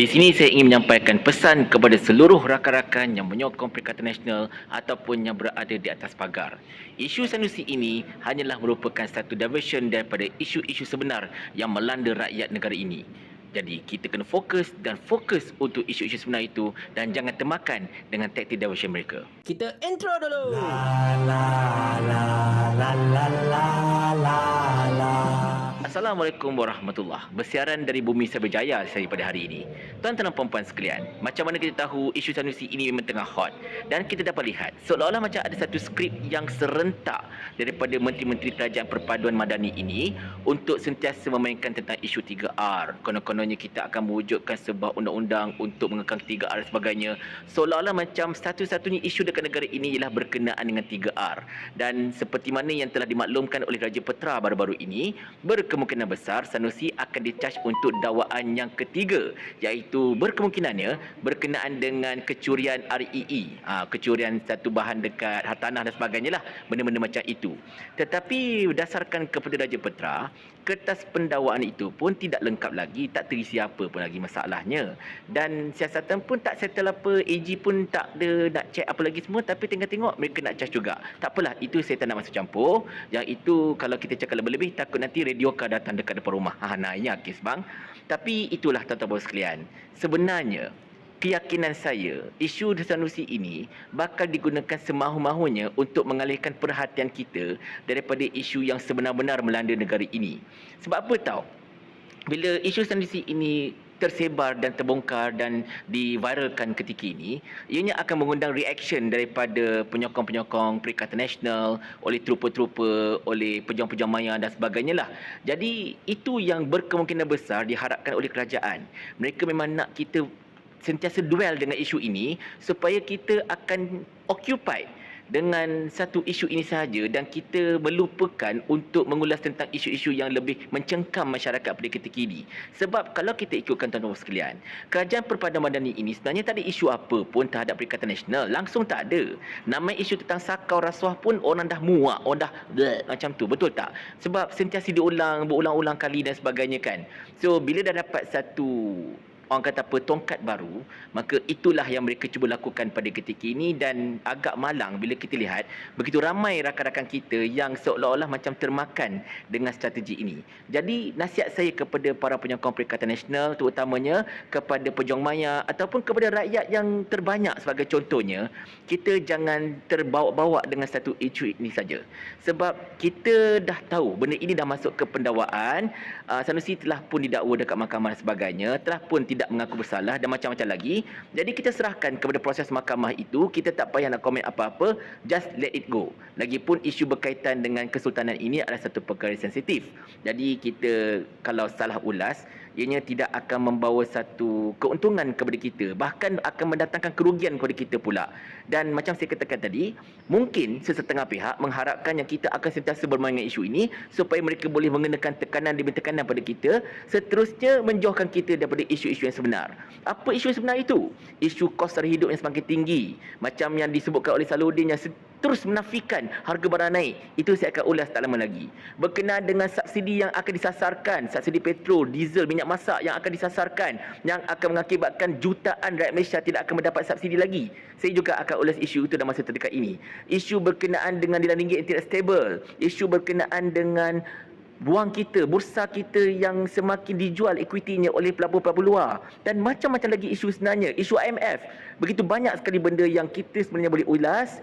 Di sini saya ingin menyampaikan pesan kepada seluruh rakan-rakan yang menyokong Perikatan Nasional ataupun yang berada di atas pagar. Isu Sanusi ini hanyalah merupakan satu diversion daripada isu-isu sebenar yang melanda rakyat negara ini. Jadi kita kena fokus untuk isu-isu sebenar itu dan jangan termakan dengan taktik diversion mereka. Kita intro dulu. Assalamualaikum warahmatullahi. Bersiaran dari Bumi Cyberjaya saya pada hari ini. Tuan-tuan dan puan-puan sekalian, macam mana kita tahu isu Sanusi ini memang tengah hot dan kita dapat lihat seolah-olah macam ada satu skrip yang serentak daripada menteri-menteri kerajaan perpaduan madani ini untuk sentiasa memainkan tentang isu 3R. Konon-kononnya kita akan mewujudkan sebuah undang-undang untuk mengekang 3R dan sebagainya. Seolah-olah macam satu-satunya isu dekat negara ini ialah berkenaan dengan 3R. Dan seperti mana yang telah dimaklumkan oleh Raja Petra baru-baru ini, berkemungkinan besar Sanusi akan dicaj untuk dakwaan yang ketiga, iaitu berkemungkinannya berkenaan dengan kecurian REE, kecurian satu bahan dekat hartanah dan sebagainya lah, benda-benda macam itu. Tetapi berdasarkan kepada Raja Petra, kertas pendakwaan itu pun tidak lengkap lagi, tak terisi apa pun lagi masalahnya. Dan siasatan pun tak settle apa, AG pun tak ada nak check apa lagi semua, tapi tengok-tengok mereka nak charge juga. Tak apalah, itu saya tak nak masuk campur. Yang itu kalau kita cakap lebih-lebih, takut nanti radioka datang dekat depan rumah. Nah, ini kes bang. Tapi itulah tuan-tuan sekalian. Sebenarnya, keyakinan saya, isu Sanusi ini bakal digunakan semahu-mahunya untuk mengalihkan perhatian kita daripada isu yang sebenar-benar melanda negara ini. Sebab apa tahu? Bila isu Sanusi ini tersebar dan terbongkar dan diviralkan ketika ini, ianya akan mengundang reaction daripada penyokong-penyokong Perikatan Nasional, oleh trupa-trupa, oleh pejuang-pejuang maya dan sebagainya lah. Jadi itu yang berkemungkinan besar diharapkan oleh kerajaan. Mereka memang nak kita sentiasa duel dengan isu ini supaya kita akan occupied dengan satu isu ini sahaja dan kita melupakan untuk mengulas tentang isu-isu yang lebih mencengkam masyarakat pada ketika ini. Sebab kalau kita ikutkan tuan-tuan sekalian, kerajaan perpaduan madani ini sebenarnya tak ada isu apa pun terhadap Perikatan Nasional, langsung tak ada. Nama isu tentang sakau rasuah pun orang dah muak, orang dah macam tu, betul tak? Sebab sentiasa berulang-ulang kali dan sebagainya kan. So bila dah dapat satu orang kata apa, tongkat baru, maka itulah yang mereka cuba lakukan pada ketika ini dan agak malang bila kita lihat begitu ramai rakan-rakan kita yang seolah-olah macam termakan dengan strategi ini. Jadi nasihat saya kepada para penyokong Perikatan Nasional, terutamanya kepada pejuang maya ataupun kepada rakyat yang terbanyak sebagai contohnya, kita jangan terbawa-bawa dengan satu isu ini saja. Sebab kita dah tahu benda ini dah masuk ke pendakwaan, Sanusi telah pun didakwa dekat mahkamah dan sebagainya, telah pun tidak mengaku bersalah dan macam-macam lagi. Jadi kita serahkan kepada proses mahkamah itu, kita tak payah nak komen apa-apa, just let it go. Lagipun isu berkaitan dengan kesultanan ini adalah satu perkara sensitif. Jadi kita kalau salah ulas, ianya tidak akan membawa satu keuntungan kepada kita, bahkan akan mendatangkan kerugian kepada kita pula. Dan macam saya katakan tadi, mungkin sesetengah pihak mengharapkan yang kita akan sentiasa bermain dengan isu ini supaya mereka boleh mengenakan tekanan demi tekanan pada kita, seterusnya menjauhkan kita daripada isu-isu yang sebenar. Apa isu yang sebenar itu? Isu kos sara hidup yang semakin tinggi, macam yang disebutkan oleh Salahuddin yang terus menafikan harga barang naik. Itu saya akan ulas tak lama lagi. Berkenaan dengan subsidi yang akan disasarkan, subsidi petrol, diesel, minyak masak yang akan disasarkan, yang akan mengakibatkan jutaan rakyat Malaysia tidak akan mendapat subsidi lagi. Saya juga akan ulas isu itu dalam masa terdekat ini. Isu berkenaan dengan nilai ringgit yang tidak stabil, isu berkenaan dengan wang kita, bursa kita yang semakin dijual equitinya oleh pelabur-pelabur luar, dan macam-macam lagi isu sebenarnya, isu IMF. Begitu banyak sekali benda yang kita sebenarnya boleh ulas.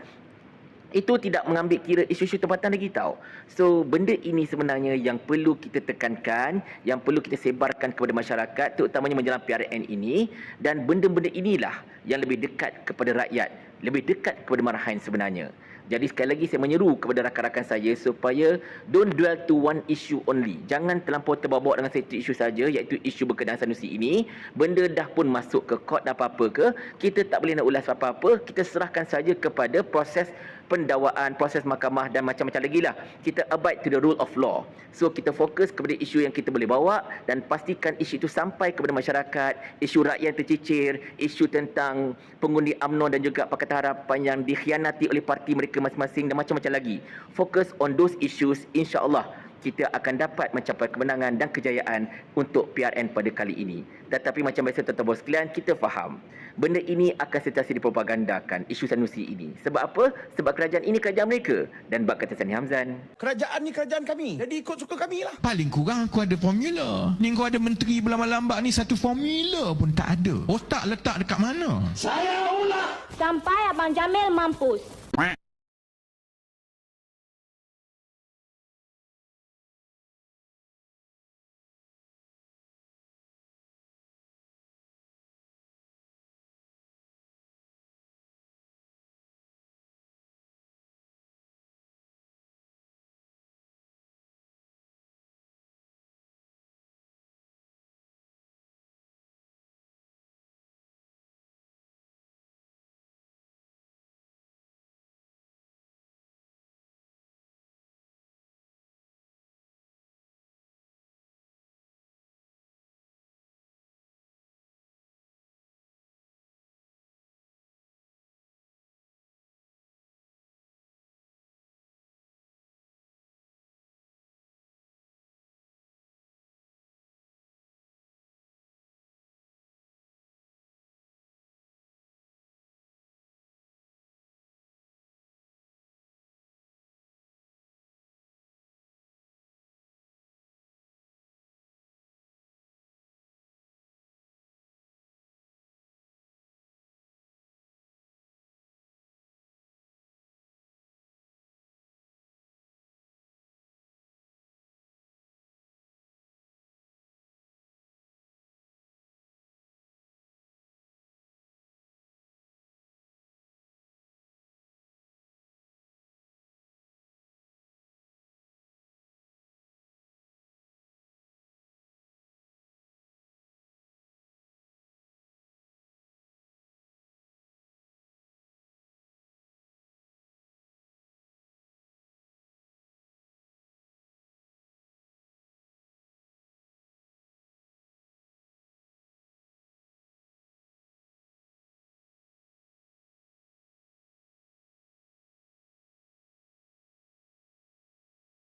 Itu tidak mengambil kira isu-isu tempatan lagi tahu. So benda ini sebenarnya yang perlu kita tekankan, yang perlu kita sebarkan kepada masyarakat, terutamanya menjelang PRN ini. Dan benda-benda inilah yang lebih dekat kepada rakyat, lebih dekat kepada marahan sebenarnya. Jadi sekali lagi saya menyeru kepada rakan-rakan saya supaya don't dwell to one issue only. Jangan terlampau terbawa dengan satu isu saja, iaitu isu berkenaan Sanusi ini. Benda dah pun masuk ke court apa-apa ke, kita tak boleh nak ulas apa-apa, kita serahkan saja kepada proses pendakwaan, proses mahkamah dan macam-macam lagi lah. Kita abide to the rule of law. So kita fokus kepada isu yang kita boleh bawa dan pastikan isu itu sampai kepada masyarakat, isu rakyat tercicir, isu tentang pengundi UMNO dan juga Pakatan Harapan yang dikhianati oleh parti mereka masing-masing dan macam-macam lagi. Fokus on those issues, insya-Allah kita akan dapat mencapai kemenangan dan kejayaan untuk PRN pada kali ini. Tetapi macam biasa tuan-tuan bos sekalian, kita faham benda ini akan sentiasa dipropagandakan, isu Sanusi ini. Sebab apa? Sebab kerajaan ini kerajaan mereka. Dan bab kata Sani Hamzan, Kerajaan ni kerajaan kami. Jadi ikut suka kami lah. Paling kurang aku ada formula. Ni kau ada menteri berlambak-lambak ni satu formula pun tak ada. Otak letak dekat mana? Sampai Abang Jamil mampus.